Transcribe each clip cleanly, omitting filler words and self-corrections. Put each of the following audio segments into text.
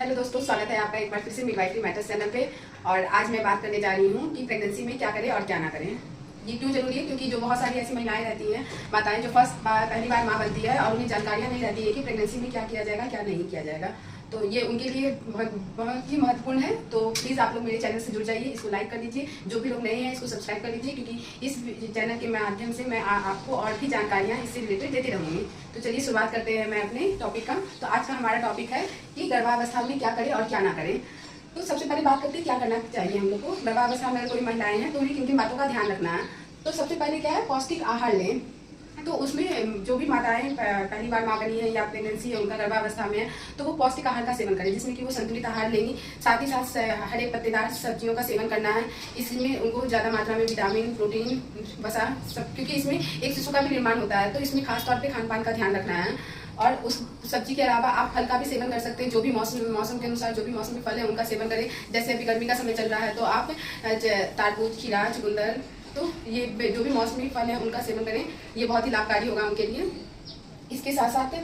Hello दोस्तों, स्वागत है आपका एक बार फिर से मिडवाइफरी मैटर्स चैनल पे। और आज मैं बात करने जा रही हूँ कि प्रेगनेंसी में क्या करें और क्या ना करें। ये क्यों जरूरी है? क्योंकि जो बहुत सारी ऐसी महिलाएं रहती हैं, माताएं जो पहली बार माँ बनती है और उन्हें जानकारियाँ नहीं रहती है कि प्रेगनेंसी में क्या किया जाएगा, क्या नहीं किया जाएगा। तो ये उनके लिए बहुत ही महत्वपूर्ण है। तो प्लीज़ आप लोग मेरे चैनल से जुड़ जाइए, इसको लाइक कर दीजिए। जो भी लोग नए हैं इसको सब्सक्राइब कर लीजिए, क्योंकि इस चैनल के माध्यम से मैं आपको और भी जानकारियाँ इससे रिलेटेड देती रहूँगी। तो चलिए शुरुआत करते हैं मैं अपने टॉपिक का। तो आज का हमारा टॉपिक है कि गर्भावस्था में क्या करें और क्या ना करें। तो सबसे पहले बात करते हैं क्या करना चाहिए हम लोग को। गर्भावस्था में कोई महिलाएं हैं तो उन्हें किन किन बातों का ध्यान रखना है। तो सबसे पहले क्या है, पौष्टिक आहार लें। तो उसमें जो भी माताएं पहली बार माँ बनी है या प्रेगनेंसी है, उनका गर्भावस्था में है, तो वो पौष्टिक आहार का सेवन करें, जिसमें कि वो संतुलित आहार लेंगी। साथ ही साथ हरे पत्तेदार सब्जियों का सेवन करना है। इसमें उनको ज़्यादा मात्रा में विटामिन, प्रोटीन, वसा सब, क्योंकि इसमें एक शिशु का भी निर्माण होता है, तो इसमें खासतौर पर खान पान का ध्यान रखना है। और उस सब्जी के अलावा आप फल का भी सेवन कर सकते हैं। जो भी मौसम के अनुसार जो भी मौसमी फल है उनका सेवन करें। जैसे अभी गर्मी का समय चल रहा है तो आप तरबूज, खीरा, चुकंदर, तो ये जो भी मौसमी फल है उनका सेवन करें। ये बहुत ही लाभकारी होगा उनके लिए। इसके साथ साथ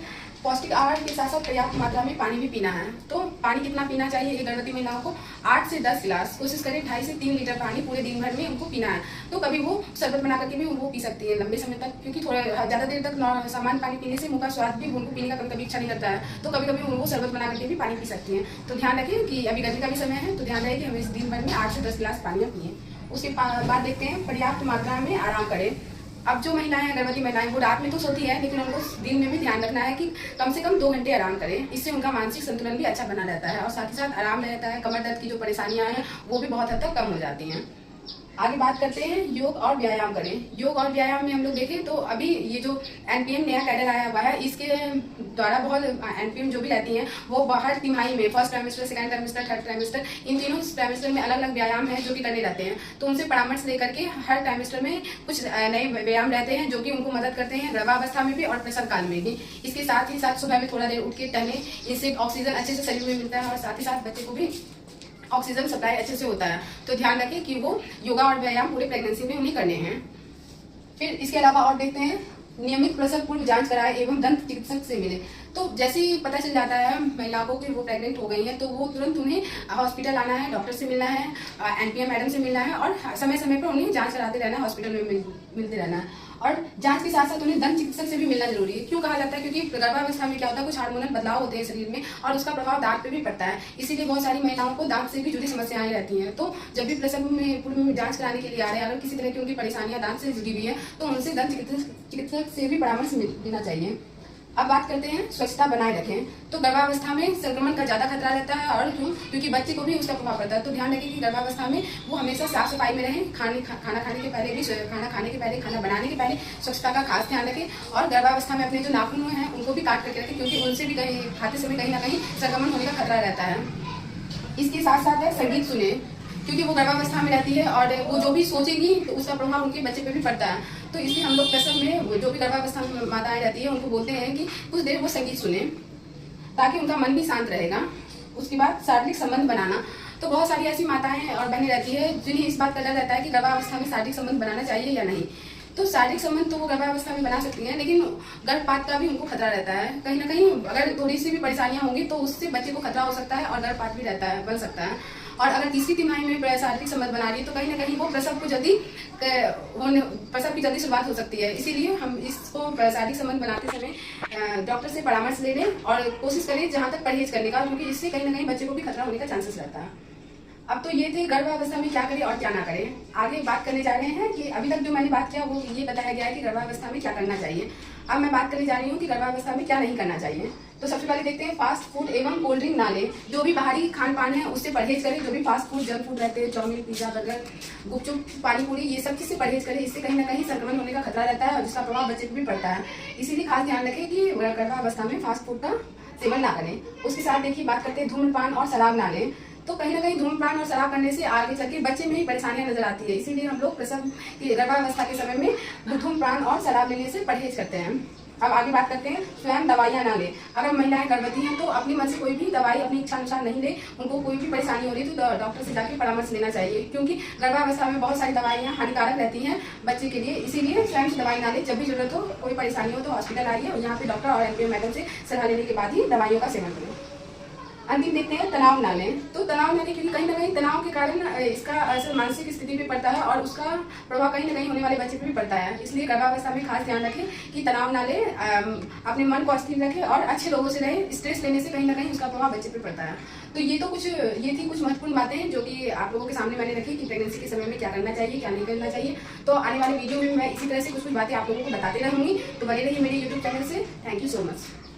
पौष्टिक आहार के साथ साथ पर्याप्त मात्रा में पानी भी पीना है। तो पानी कितना पीना चाहिए? एक गर्भवती महिलाओं को 8 से 10 गिलास, कोशिश करें 2.5 से 3 लीटर पानी पूरे दिन भर में उनको पीना है। तो कभी वो शरबत बना करके भी वो पी सकती है लंबे समय तक, क्योंकि थोड़ा ज़्यादा देर तक सामान्य पानी पीने से मुँह का स्वाद भी उनको पीने का कभी इच्छा नहीं करता है। तो कभी कभी वो शरबत बना करके भी पानी पी सकती हैं। तो ध्यान रखें कि अभी गर्मी का भी समय है, तो ध्यान रहे कि हमें इस दिन भर में 8 से 10 गिलास पानी पिए। उसके बाद देखते हैं पर्याप्त मात्रा में आराम करें। अब जो महिलाएं हैं, गर्भवती महिलाएं, वो रात में तो सोती है, लेकिन उनको दिन में भी ध्यान रखना है कि कम से कम 2 घंटे आराम करें। इससे उनका मानसिक संतुलन भी अच्छा बना रहता है और साथ ही साथ आराम रहता है। कमर दर्द की जो परेशानियां हैं वो भी बहुत हद तक कम हो जाती हैं। आगे बात करते हैं योग और व्यायाम करें। योग और व्यायाम में हम लोग देखें तो अभी ये जो एनपीएम नया कैडर आया हुआ है, इसके द्वारा बहुत एनपीएम जो भी रहती हैं वो हर तिमाही में, first trimester, second trimester, third trimester, इन तीनों ट्राइमेस्टर में अलग अलग व्यायाम है जो कि करने रहते हैं। तो उनसे परामर्श लेकर के हर ट्राइमेस्टर में कुछ नए व्यायाम रहते हैं जो कि उनको मदद करते हैं गर्भावस्था में भी और प्रसव काल में भी। इसके साथ ही साथ सुबह में थोड़ा देर उठ के टहलें, इससे ऑक्सीजन अच्छे से शरीर में मिलता है और साथ ही साथ बच्चे को भी ऑक्सीजन सप्लाई अच्छे से होता है। तो ध्यान रखें कि वो योगा और व्यायाम पूरे प्रेगनेंसी में उन्हें करने हैं। फिर इसके अलावा और देखते हैं, नियमित प्रसव पूर्व जांच कराएं एवं दंत चिकित्सक से मिले। तो जैसे ही पता चल जाता है महिलाओं को कि वो प्रेग्नेंट हो गई है, तो वो तुरंत उन्हें हॉस्पिटल आना है, डॉक्टर से मिलना है, एनपीएम मैडम से मिलना है और समय समय पर उन्हें जांच कराते रहना है, हॉस्पिटल में मिलते रहना है। और जांच के साथ साथ उन्हें दंत चिकित्सक से भी मिलना जरूरी है। क्यों कहा जाता है? क्योंकि गर्भावस्था में क्या होता है, कुछ हार्मोनल बदलाव होते हैं शरीर में और उसका प्रभाव दांत पे भी पड़ता है। इसीलिए बहुत सारी महिलाओं को दांत से भी जुड़ी समस्याएं रहती हैं। तो जब भी प्रसव में पूर्व में जांच कराने के लिए आ रहे हैं, अगर किसी तरह की उनकी परेशानियां दांत से जुड़ी हुई है तो उनसे दंत चिकित्सक से भी परामर्श लेना चाहिए। अब बात करते हैं स्वच्छता बनाए रखें। तो गर्भावस्था में संक्रमण का ज्यादा खतरा रहता है और क्योंकि बच्चे को भी उसका प्रभाव पड़ता है। तो ध्यान रखें कि गर्भावस्था में वो हमेशा साफ सफाई में रहें। खाना खाने के पहले भी, खाना बनाने के पहले स्वच्छता का खास ध्यान रखें। और गर्भावस्था में अपने जो नाखून हैं उनको भी काट करके रखें, क्योंकि उनसे भी खाते समय कहीं ना कहीं संक्रमण होने का खतरा रहता है। इसके साथ साथ संगीत सुने, क्योंकि वो गर्भावस्था में रहती है और वो जो भी सोचेगी तो उसका प्रभाव उनके बच्चे पे भी पड़ता है। तो इसलिए हम लोग प्रसव में जो भी गर्भावस्था में माताएं रहती है उनको बोलते हैं कि कुछ देर वो संगीत सुने, ताकि उनका मन भी शांत रहेगा। उसके बाद शारीरिक संबंध बनाना। तो बहुत सारी ऐसी माताएं और बहनें रहती है जिन्हें इस बात का डर रहता है कि गर्भावस्था में शारीरिक संबंध बनाना चाहिए या नहीं। तो शारीरिक संबंध तो वो गर्भावस्था में बना सकती हैं, लेकिन गर्भपात का भी उनको खतरा रहता है। कहीं ना कहीं अगर थोड़ी सी भी परेशानियां होंगी तो उससे बच्चे को खतरा हो सकता है और गर्भपात भी बन सकता है। और अगर तीसरी तिमाही में शारीरिक संबंध बना रही है तो कहीं ना कहीं वो प्रसव की जल्दी शुरुआत हो सकती है। इसीलिए हम इसको शारीरिक संबंध बनाते समय डॉक्टर से परामर्श ले लें और कोशिश करें जहाँ तक परहेज करने का, क्योंकि इससे कहीं ना कहीं बच्चे को भी खतरा होने का चांसेस रहता है। अब तो ये थे गर्भावस्था में क्या करें और क्या ना करें। आगे बात करने जा रहे हैं कि अभी तक जो मैंने बात किया वो ये बताया गया है कि गर्भावस्था में क्या करना चाहिए। अब मैं बात करने जा रही हूँ कि गर्भावस्था में क्या नहीं करना चाहिए। तो सबसे पहले देखते हैं, फास्ट फूड एवं कोल्ड ड्रिंक ना लें। जो भी बाहरी खान पान है उससे परहेज करें। जो भी फास्ट फूड, जंक फूड रहते हैं, चाउमीन, पिज्जा, बर्गर, गुपचुप, पानी पूरी, ये सब चीज़ से परहेज करें। इससे कहीं ना कहीं संक्रमण होने का खतरा रहता है और जिसका प्रभाव बच्चे को भी पड़ता है। इसीलिए खास ध्यान रखें कि गर्भावस्था में फास्ट फूड का सेवन ना करें। उसके साथ देखिए बात करते हैं धूम्रपान और शराब ना लें। तो कहीं ना कहीं धूम्रपान और शराब करने से आगे चल के बच्चे में ही परेशानियां नजर आती है। इसीलिए हम लोग प्रसव की गर्भावस्था के समय में धूम्रपान और शराब लेने से परहेज करते हैं। अब आगे बात करते हैं, स्वयं दवाइयाँ ना लें। अगर महिलाएं गर्भवती हैं तो अपनी मन से कोई भी दवाई अपनी इच्छा अनुसार नहीं ले। उनको कोई भी परेशानी हो रही है तो डॉक्टर से जाके परामर्श लेना चाहिए, क्योंकि गर्भावस्था में बहुत सारी दवाइयाँ हानिकारक रहती हैं बच्चे के लिए। इसीलिए स्वयं से दवाई ना लें। जब भी जरूरत हो, कोई परेशानी हो तो हॉस्पिटल आइए और यहाँ पे डॉक्टर और एनपीएम मैडम से सलाह लेने के बाद ही दवाइयों का सेवन करें। अंतिम देखते हैं तनाव ना लें। तो तनाव ना लें क्योंकि कहीं ना कहीं तनाव के कारण इसका असर मानसिक स्थिति पे पड़ता है और उसका प्रभाव कहीं ना कहीं होने वाले बच्चे पे भी पड़ता है। इसलिए गर्भावस्था में खास ध्यान रखें कि तनाव ना लें, अपने मन को स्थिर रखें और अच्छे लोगों से रहें। स्ट्रेस लेने से कहीं ना कहीं उसका प्रभाव बच्चे पे पड़ता है। तो ये थी कुछ महत्वपूर्ण बातें जो कि आप लोगों के सामने मैंने रखी कि प्रेगनेंसी के समय में क्या करना चाहिए, क्या नहीं करना चाहिए। तो आने वाले वीडियो में मैं इसी तरह से कुछ बातें आप लोगों को बताते रहूंगी। तो बने रहिए मेरे यूट्यूब चैनल से। Thank you so much.